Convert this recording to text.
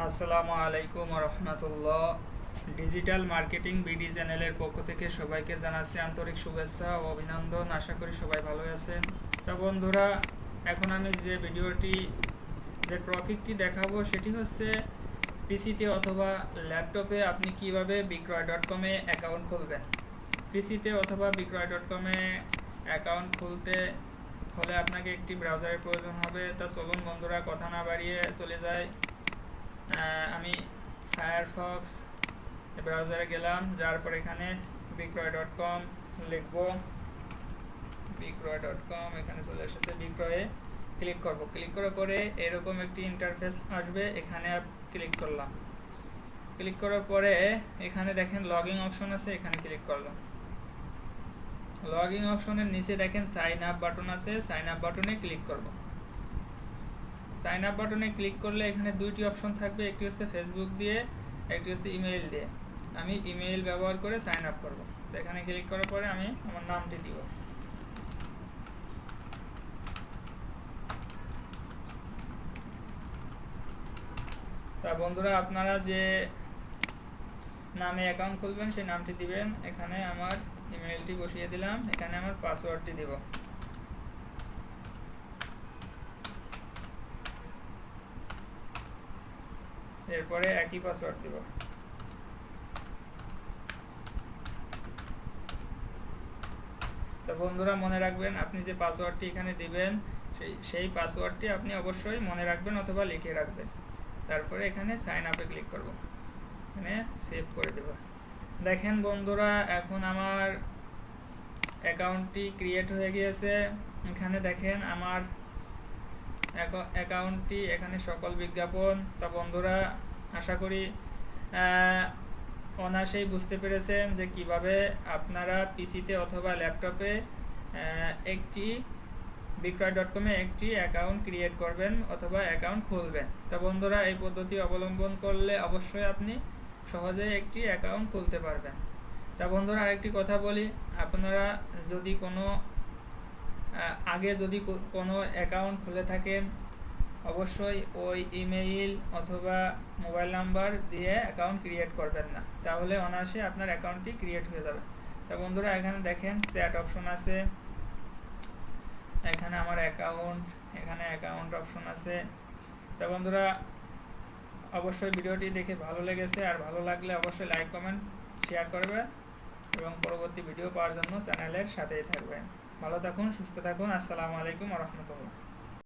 আসসালামু আলাইকুম রহমতুল্লাহ। Digital marketing BD চ্যানেলের পক্ষ থেকে সবাইকে জানাচ্ছি আন্তরিক শুভেচ্ছা ও অভিনন্দন। আশা করি সবাই ভালো আছেন। তা বন্ধুরা, এখন আমি যে টপিকটি দেখাবো সেটি হচ্ছে পিসিতে অথবা ল্যাপটপে আপনি কিভাবে বিক্রয়.কমে অ্যাকাউন্ট খুলবেন। পিসিতে অথবা বিক্রয়.কমে অ্যাকাউন্ট খুলতে হলে আপনাকে একটি ব্রাউজারের প্রয়োজন হবে। তা চলুন বন্ধুরা, কথা না বাড়িয়ে চলে যায়। আমি ফায়ারফক্স ব্রাউজারে গেলাম, যার পর এখানে বিক্রয়.কম লিখব। বিক্রয়.কম এখানে চলে এসেছে। বিক্রয়ে ক্লিক করব। ক্লিক করার পরে এরকম একটি ইন্টারফেস আসবে। এখানে ক্লিক করলাম। ক্লিক করার পরে এখানে দেখেন লগইন অপশন আছে, এখানে ক্লিক করলাম। লগইন অপশনের নিচে দেখেন সাইন আপ বাটন আছে, সাইন আপ বাটনে ক্লিক করব। সাইন আপ বাটনে ক্লিক করলে এখানে দুইটি অপশন থাকবে, একটি হচ্ছে ফেসবুক দিয়ে, একটি হচ্ছে ইমেইল দিয়ে। আমি ইমেইল ব্যবহার করে সাইন আপ করব। তো এখানে ক্লিক করার পরে আমি আমার নামটি দিব। তা বন্ধুরা, আপনারা যে নামে অ্যাকাউন্ট খুলবেন সেই নামটি দিবেন। এখানে আমার ইমেইলটি বসিয়ে দিলাম, এখানে আমার পাসওয়ার্ডটি দিব। এরপরে একই পাসওয়ার্ড দিব। তো বন্ধুরা, মনে রাখবেন আপনি যে পাসওয়ার্ডটি এখানে দিবেন সেই পাসওয়ার্ডটি আপনি অবশ্যই মনে রাখবেন অথবা লিখে রাখবেন। তারপরে এখানে সাইন আপে ক্লিক করব, এখানে সেভ করে দেব। দেখেন বন্ধুরা, এখন আমার অ্যাকাউন্টটি ক্রিয়েট হয়ে গিয়েছে। এখানে দেখেন আমার অ্যাকাউন্টটি, এখানে সকল বিজ্ঞাপন। তা বন্ধুরা, আশা করি অনায়াসেই বুঝতে পেরেছেন যে কিভাবে আপনারা পিসিতে অথবা ল্যাপটপে একটি বিক্রয়.কমে একটি অ্যাকাউন্ট ক্রিয়েট করবেন অথবা অ্যাকাউন্ট খুলবেন। তা বন্ধুরা, এই পদ্ধতি অবলম্বন করলে অবশ্যই আপনি সহজেই একটি অ্যাকাউন্ট খুলতে পারবেন। তা বন্ধুরা, আরেকটি কথা বলি, আপনারা যদি আগে কোনো অ্যাকাউন্ট খুলে থাকেন, অবশ্যই ওই ইমেইল অথবা মোবাইল নাম্বার দিয়ে অ্যাকাউন্ট ক্রিয়েট করবেন না, তাহলে অনায়াসে আপনার অ্যাকাউন্টটি ক্রিয়েট হয়ে যাবে। তা বন্ধুরা, এখানে দেখেন চ্যাট অপশন আছে, এখানে আমার অ্যাকাউন্ট, এখানে অ্যাকাউন্ট অপশন আছে। তা বন্ধুরা, অবশ্যই ভিডিওটি দেখে ভালো লেগেছে, আর ভালো লাগলে অবশ্যই লাইক কমেন্ট শেয়ার করবেন এবং পরবর্তী ভিডিও পাওয়ার জন্য চ্যানেলের সাথেই থাকবেন। ভালো থাকুন, সুস্থ থাকুন। আসসালামু আলাইকুম ওয়া রাহমাতুল্লাহ।